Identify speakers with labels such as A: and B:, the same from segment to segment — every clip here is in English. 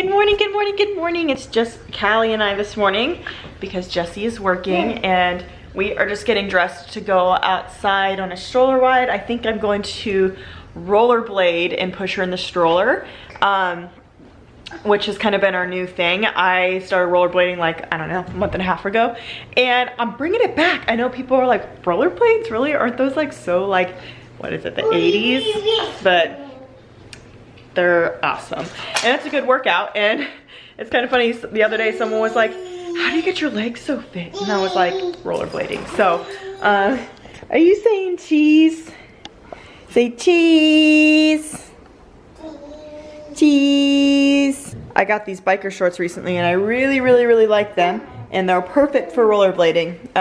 A: Good morning, good morning, good morning. It's just Callie and I this morning because Jesse is working and we are just getting dressed to go outside on a stroller ride. I think I'm going to rollerblade and push her in the stroller, which has kind of been our new thing. I started rollerblading like, I don't know, a month and a half ago, and I'm bringing it back. I know people are like, rollerblades, really? Aren't those like so like, what is it, the 80s? But they're awesome. And it's a good workout, and it's kind of funny. The other day someone was like, how do you get your legs so fit? And I was like, rollerblading. So, are you saying cheese? Say cheese. Cheese. I got these biker shorts recently and I really like them, and they're perfect for rollerblading.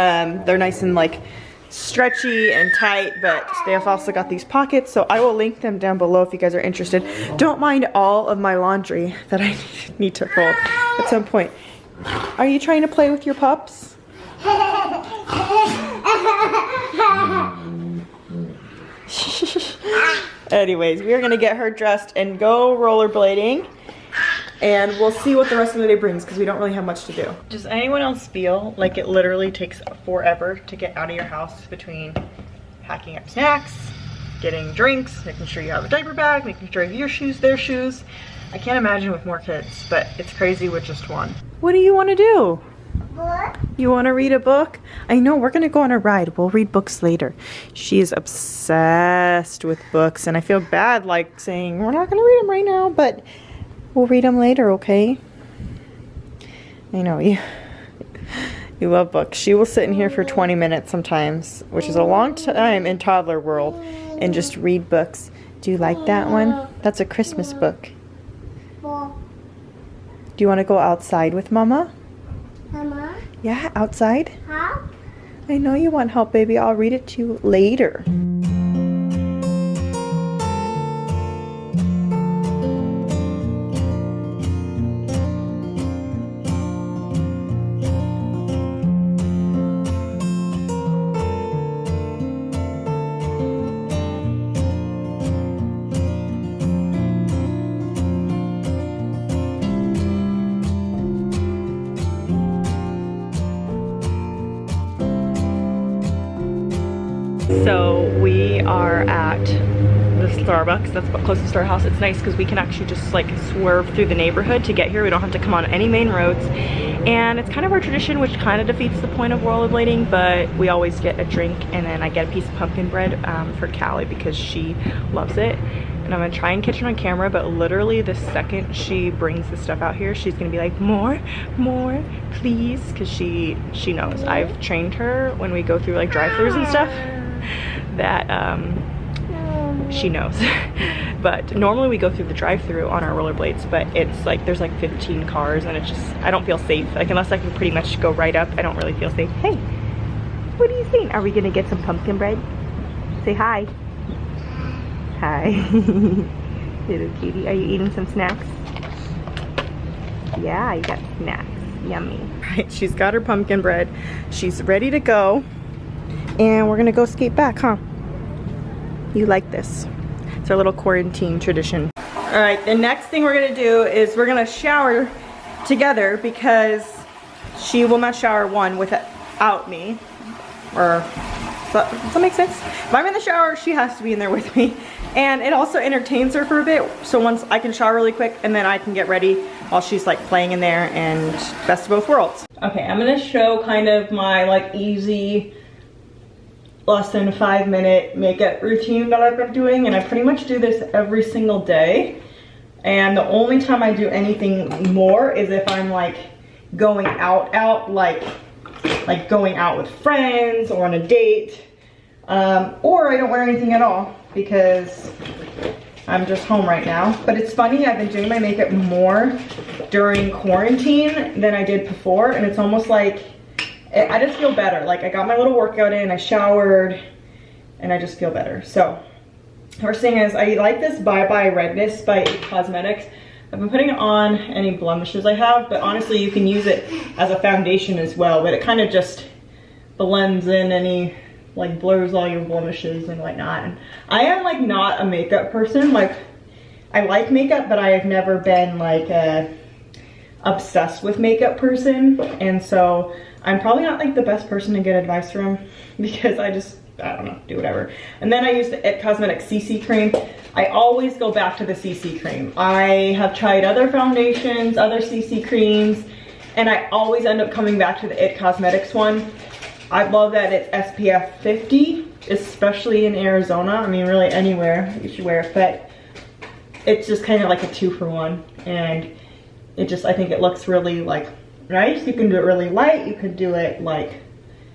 A: They're nice and like stretchy and tight, but they have also got these pockets, so I will link them down below if you guys are interested. Don't mind all of my laundry that I need to fold at some point. Are you trying to play with your pups? Anyways, we are gonna get her dressed and go rollerblading, and we'll see what the rest of the day brings because we don't really have much to do. Does anyone else feel like it literally takes forever to get out of your house between packing up snacks, getting drinks, making sure you have a diaper bag, making sure you have your shoes, their shoes? I can't imagine with more kids, but it's crazy with just one. What do you want to do? Book. You want to read a book? I know, we're going to go on a ride. We'll read books later. She is obsessed with books, and I feel bad like saying we're not going to read them right now, but we'll read them later, okay? I know, you love books. She will sit in here for 20 minutes sometimes, which is a long time in toddler world, and just read books. Do you like that one? That's a Christmas book. Do you want to go outside with Mama? Mama? Yeah, outside? Help? I know you want help, baby. I'll read it to you later. So we are at the Starbucks that's closest to our house. It's nice because we can actually just like swerve through the neighborhood to get here. We don't have to come on any main roads, and it's kind of our tradition, which kind of defeats the point of rollerblading, but we always get a drink, and then I get a piece of pumpkin bread for Callie because she loves it. And I'm gonna try and catch her on camera, but literally the second she brings the stuff out here, she's gonna be like, more, please, because she knows. I've trained her when we go through like drive-thrus and stuff that she knows. But normally we go through the drive-thru on our rollerblades, but it's like there's like 15 cars, and it's just, I don't feel safe. Like unless I can pretty much go right up, I don't really feel safe. Hey, what do you think? Are we gonna get some pumpkin bread? Say hi. Hi. Little cutie, are you eating some snacks? Yeah, you got snacks. Yummy. Right, she's got her pumpkin bread. She's ready to go. And we're gonna go skate back, huh? You like this. It's our little quarantine tradition. All right, the next thing we're gonna do is we're gonna shower together because she will not shower one without me. Or, does that make sense? If I'm in the shower, she has to be in there with me. And it also entertains her for a bit. So once I can shower really quick, and then I can get ready while she's like playing in there, and best of both worlds. Okay, I'm gonna show kind of my like easy, less than 5-minute makeup routine that I've been doing, and I pretty much do this every single day. And the only time I do anything more is if I'm like going out, like going out with friends or on a date, or I don't wear anything at all because I'm just home right now. But it's funny, I've been doing my makeup more during quarantine than I did before, and it's almost like I just feel better. Like I got my little workout in, I showered, and I just feel better. So first thing is, I like this Bye Bye Redness by IT Cosmetics. I've been putting it on any blemishes I have, but honestly you can use it as a foundation as well, but it kind of just blends in any, like blurs all your blemishes and whatnot. And I am like not a makeup person. Like I like makeup, but I have never been like a obsessed with makeup person, and so I'm probably not like the best person to get advice from because I don't know, do whatever. And then I use the It Cosmetics CC cream. I always go back to the CC cream. I have tried other foundations, other CC creams, and I always end up coming back to the It Cosmetics one. I love that it's SPF 50, especially in Arizona. I mean, really anywhere you should wear it, but it's just kind of like a 2-for-1, and it just, I think it looks really like nice. You can do it really light, you could do it like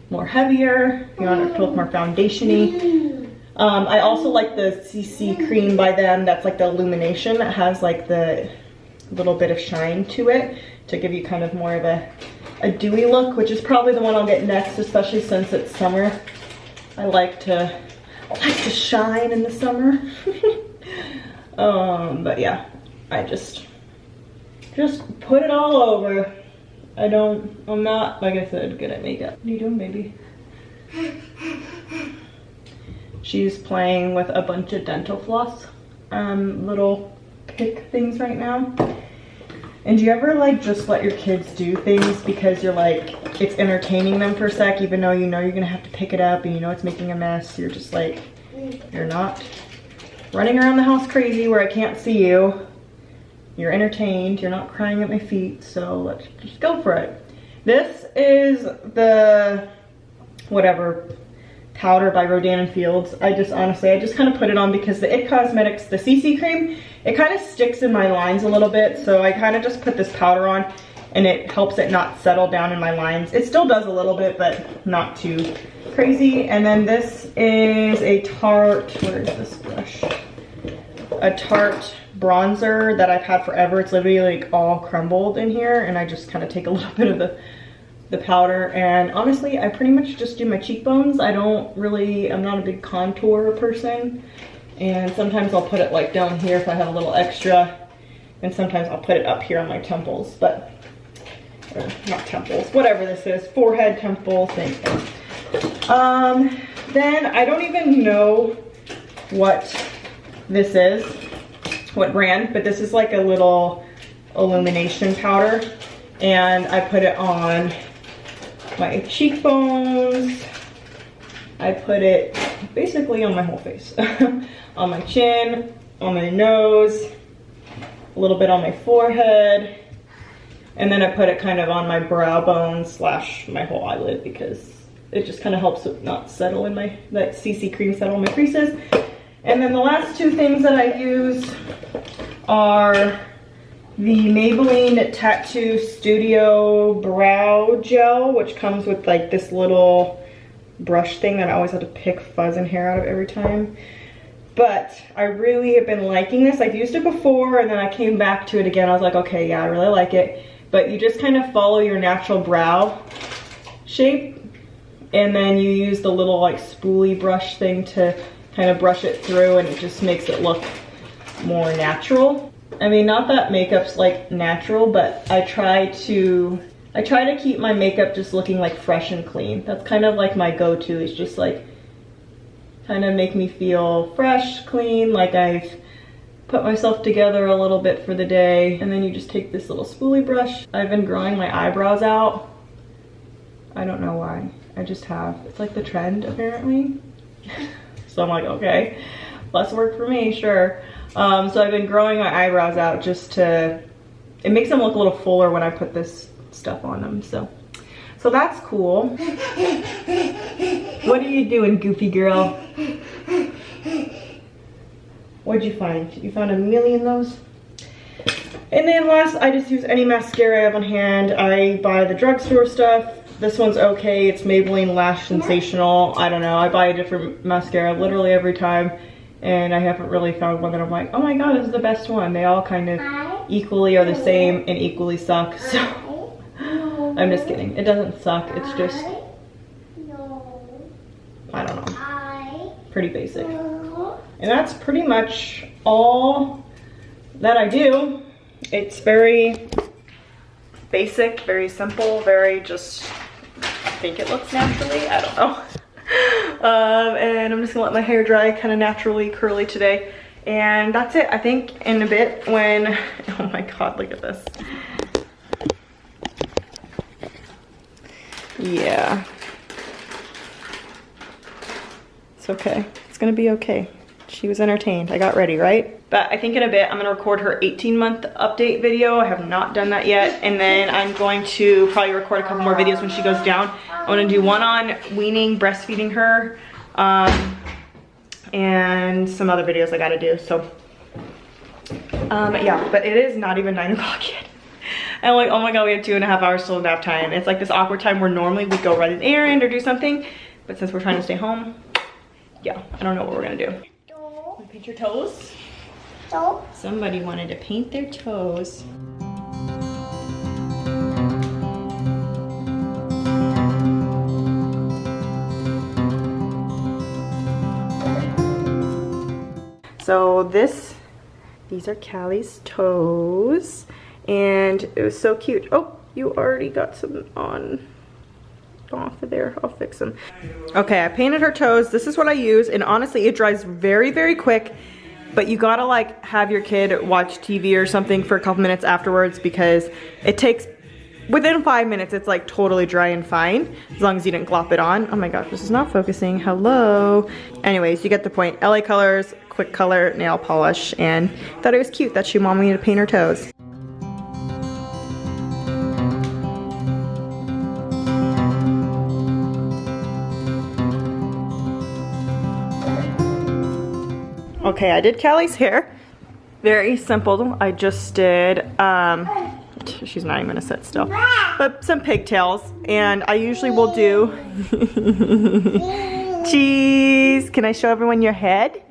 A: more heavier, if you want it to look more foundation-y. I also like the CC cream by them that's like the illumination that has like the little bit of shine to it to give you kind of more of a dewy look, which is probably the one I'll get next, especially since it's summer. I like to shine in the summer. But yeah, I just put it all over. I'm not, like I said, good at makeup. What are you doing, baby? She's playing with a bunch of dental floss, little pick things right now. And do you ever like just let your kids do things because you're like, it's entertaining them for a sec, even though you know you're gonna have to pick it up and you know it's making a mess? You're just like, you're not running around the house crazy where I can't see you. You're entertained, you're not crying at my feet, so let's just go for it. This is the whatever powder by Rodan & Fields. I just kind of put it on because the It Cosmetics, the CC cream, it kind of sticks in my lines a little bit, so I kind of just put this powder on and it helps it not settle down in my lines. It still does a little bit, but not too crazy. And then this is a Tarte, where is this brush? A Tarte bronzer that I've had forever. It's literally like all crumbled in here, and I just kind of take a little bit of the powder, and honestly I pretty much just do my cheekbones. I'm not a big contour person, and sometimes I'll put it like down here if I have a little extra, and sometimes I'll put it up here on my temples, but or not temples, whatever this is, forehead, temple, same thing. Then I don't even know what this is, what brand, but this is like a little illumination powder, and I put it on my cheekbones. I put it basically on my whole face. On my chin, on my nose, a little bit on my forehead, and then I put it kind of on my brow bone / my whole eyelid because it just kind of helps it not settle in that CC cream settle in my creases. And then the last two things that I use are the Maybelline Tattoo Studio Brow Gel, which comes with like this little brush thing that I always have to pick fuzz and hair out of every time. But I really have been liking this. I've used it before and then I came back to it again. I was like, okay, yeah, I really like it. But you just kind of follow your natural brow shape, and then you use the little like spoolie brush thing to kind of brush it through, and it just makes it look more natural. I mean, not that makeup's like natural, but I try to keep my makeup just looking like fresh and clean. That's kind of like my go-to, is just like kind of make me feel fresh, clean, like I've put myself together a little bit for the day. And then you just take this little spoolie brush. I've been growing my eyebrows out. I don't know why, I just have. It's like the trend apparently. So I'm like, okay, less work for me, sure. So I've been growing my eyebrows out just to, it makes them look a little fuller when I put this stuff on them. So that's cool. What are you doing, goofy girl? What'd you find? You found a million of those? And then last, I just use any mascara I have on hand. I buy the drugstore stuff. This one's okay. It's Maybelline Lash Sensational. I don't know. I buy a different mascara literally every time, and I haven't really found one that I'm like, oh my god, this is the best one. They all kind of equally are the same and equally suck. So I'm just kidding. It doesn't suck. It's just, I don't know, pretty basic. And that's pretty much all that I do. It's very basic, very simple, very just, I think it looks naturally, I don't know. And I'm just gonna let my hair dry kind of naturally curly today. And that's it. I think in a bit when, oh my god, look at this. Yeah. It's okay. It's gonna be okay. She was entertained. I got ready, right? But I think in a bit I'm gonna record her 18-month update video. I have not done that yet. And then I'm going to probably record a couple more videos when she goes down. I wanna do one on weaning, breastfeeding her, and some other videos I gotta do, so. Yeah, but it is not even 9 o'clock yet. And I'm like, oh my God, we have 2.5 hours till nap time. It's like this awkward time where normally we go run an errand or do something, but since we're trying to stay home, yeah, I don't know what we're gonna do. Want to paint your toes? No. Somebody wanted to paint their toes. So these are Callie's toes, and it was so cute. Oh, you already got some on off of there. I'll fix them. Okay, I painted her toes. This is what I use, and honestly, it dries very, very quick, but you gotta like have your kid watch TV or something for a couple minutes afterwards, because it takes, within 5 minutes, it's like totally dry and fine, as long as you didn't glop it on. Oh my gosh, this is not focusing. Hello. Anyways, you get the point. LA Colors, quick color nail polish, and thought it was cute that she wanted me to paint her toes. Okay, I did Callie's hair. Very simple. I just did, she's not even gonna sit still, but some pigtails, and I usually will do, cheese, can I show everyone your head?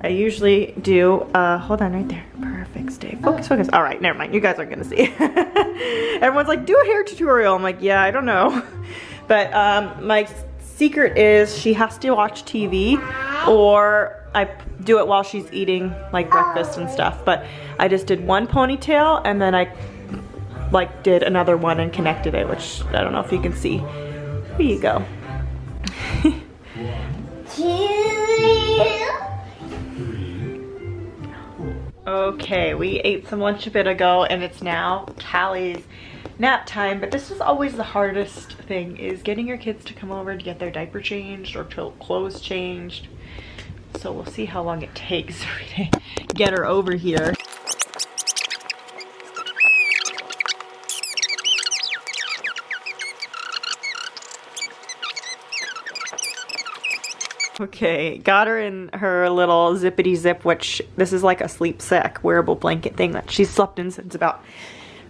A: I usually do, hold on right there, perfect, stay, focus, focus. All right, never mind, you guys aren't gonna see. Everyone's like, do a hair tutorial. I'm like, yeah, I don't know. But my secret is she has to watch TV, or I do it while she's eating like breakfast and stuff. But I just did one ponytail, and then I like did another one and connected it, which I don't know if you can see. Here you go. Okay, we ate some lunch a bit ago, and it's now Callie's nap time. But this is always the hardest thing, is getting your kids to come over to get their diaper changed or clothes changed. So we'll see how long it takes for me to get her over here. Okay, got her in her little zippity zip, which this is like a sleep sack wearable blanket thing that she's slept in since about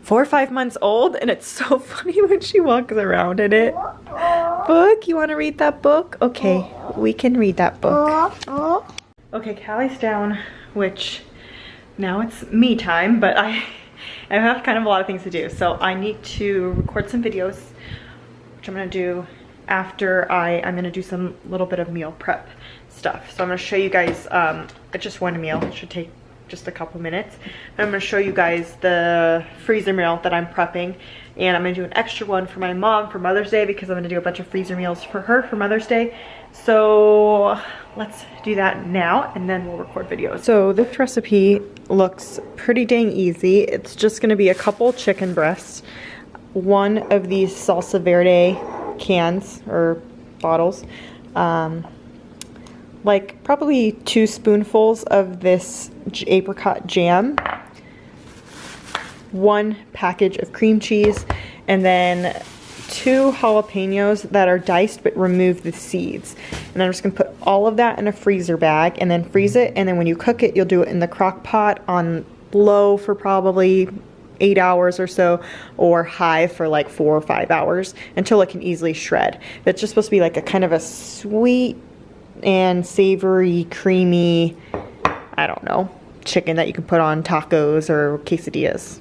A: 4 or 5 months old, and it's so funny when she walks around in it. Book, you want to read that book? Okay, we can read that book. Okay, Callie's down, which now it's me time, but I have kind of a lot of things to do. So I need to record some videos, which I'm gonna do after I'm gonna do some little bit of meal prep stuff. So I'm gonna show you guys, it's just one meal, it should take just a couple minutes. I'm gonna show you guys the freezer meal that I'm prepping, and I'm gonna do an extra one for my mom for Mother's Day, because I'm gonna do a bunch of freezer meals for her for Mother's Day. So let's do that now, and then we'll record videos. So this recipe looks pretty dang easy. It's just gonna be a couple chicken breasts, one of these salsa verde cans or bottles, like probably 2 spoonfuls of this apricot jam, 1 package of cream cheese, and then 2 jalapenos that are diced but remove the seeds. And I'm just gonna put all of that in a freezer bag and then freeze it, and then when you cook it, you'll do it in the crock pot on low for probably 8 hours or so, or high for like 4 or 5 hours, until it can easily shred. It's just supposed to be like a kind of a sweet and savory, creamy, I don't know, chicken that you can put on tacos or quesadillas.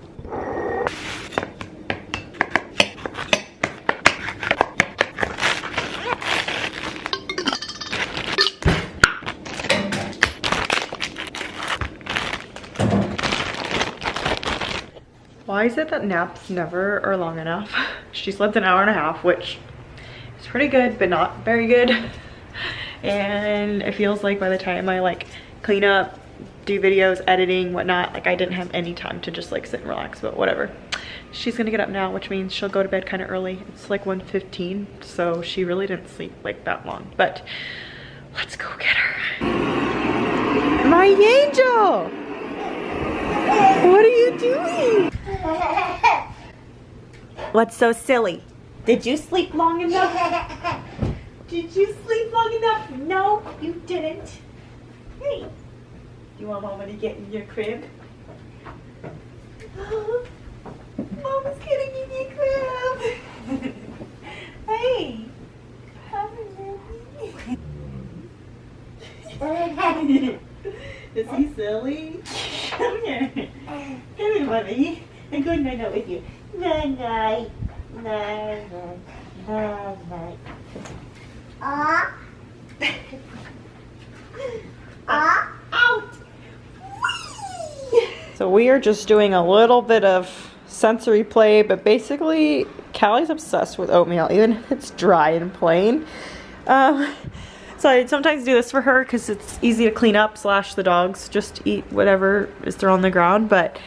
A: Why is it that naps never are long enough? She slept an hour and a half, which is pretty good, but not very good. And it feels like by the time I like clean up, do videos, editing, whatnot, like I didn't have any time to just like sit and relax, but whatever. she's gonna get up now, which means she'll go to bed kind of early. It's like 1:15, so she really didn't sleep like that long. But let's go get her. My angel! What are you doing? What's so silly? Did you sleep long enough? Did you sleep long enough? No, you didn't. Hey, you want Mama to get in your crib? Mama's getting in your crib. Hey, come here. Is he silly? Come here. Come here, Mommy. I'm going night night with you. Night night. Night night. Night night. Out. Whee! So we are just doing a little bit of sensory play, but basically Callie's obsessed with oatmeal, even if it's dry and plain. So I sometimes do this for her because it's easy to clean up, / the dogs just eat whatever is thrown on the ground, but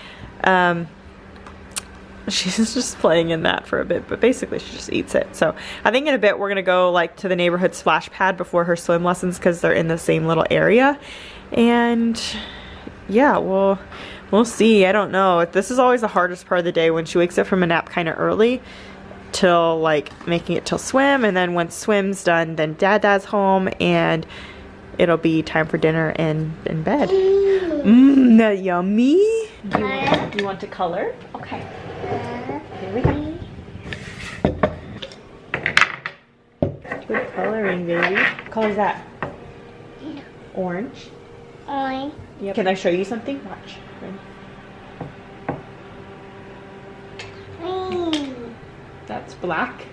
A: she's just playing in that for a bit, but basically she just eats it. So I think in a bit we're gonna go like to the neighborhood splash pad before her swim lessons because they're in the same little area. And yeah, we'll see. I don't know. This is always the hardest part of the day when she wakes up from a nap kind of early till like making it till swim, and then once swim's done, then dad's home and it'll be time for dinner and in bed. That yummy. Do you want to color? Okay. Here we go. Good coloring, baby. What color is that? Orange.
B: Orange.
A: Yep. Can I show you something? Watch. Ready? That's black.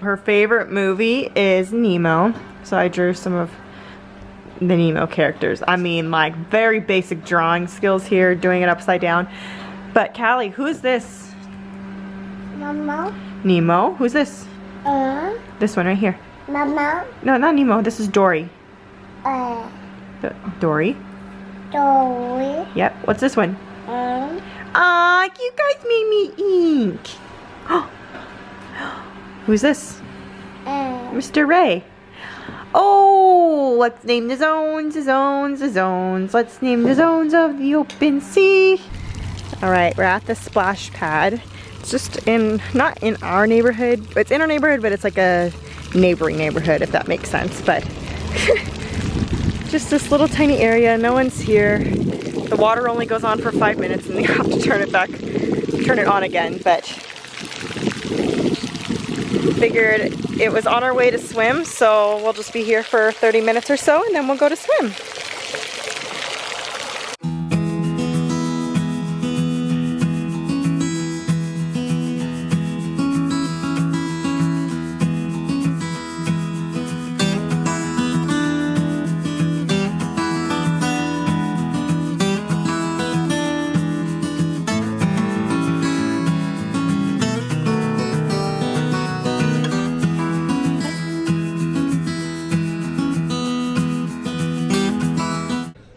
A: Her favorite movie is Nemo, so I drew some of the Nemo characters. I mean, like, very basic drawing skills here, doing it upside down. But Callie, who's this?
B: Mama.
A: Nemo. Who's this? This one right here.
B: Mama.
A: No, not Nemo. This is Dory. Dory.
B: Dory.
A: Yep. What's this one? Ah, you guys made me ink. Who's this? Mr. Ray. Oh, let's name the zones, the zones, the zones. Let's name the zones of the open sea. All right, we're at the splash pad. It's just not in our neighborhood. It's in our neighborhood, but it's like a neighboring neighborhood, if that makes sense. But just this little tiny area, no one's here. The water only goes on for 5 minutes and they have to turn it on again. But figured it was on our way to swim, so we'll just be here for 30 minutes or so and then we'll go to swim.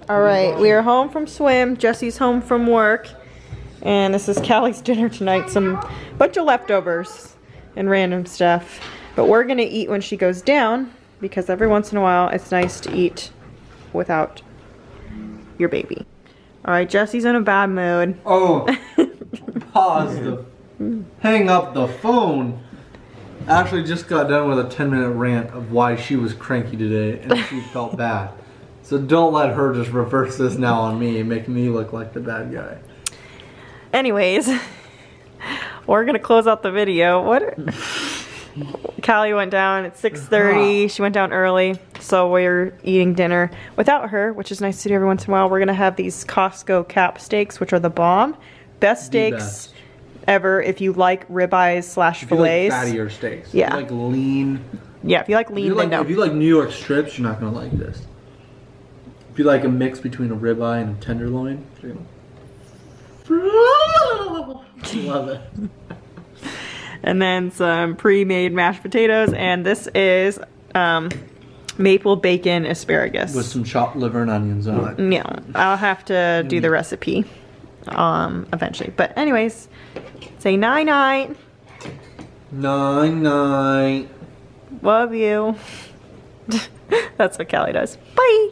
A: All right, we are home from swim. Jesse's home from work. And this is Callie's dinner tonight. Some bunch of leftovers and random stuff. But we're gonna eat when she goes down because every once in a while it's nice to eat without your baby. All right, Jesse's in a bad mood.
C: Oh, pause hang up the phone. Ashley just got done with a 10-minute rant of why she was cranky today and she felt bad. So don't let her just reverse this now on me and make me look like the bad guy.
A: Anyways, we're gonna close out the video. Callie went down at 6:30. She went down early, so we're eating dinner without her, which is nice to do every once in a while. We're gonna have these Costco cap steaks, which are the bomb. Best steaks ever if you like ribeyes / fillets.
C: Like fattier steaks.
A: Yeah.
C: If you like lean.
A: Yeah, if you like lean, then no.
C: If you like New York strips, you're not gonna like this. If you like a mix between a ribeye and a tenderloin, you're gonna love it.
A: And then some pre-made mashed potatoes, and this is maple bacon asparagus.
C: With some chopped liver and onions on it.
A: Yeah, I'll have to do the recipe eventually. But anyways, say night-night.
C: Night-night.
A: Love you. That's what Callie does. Bye.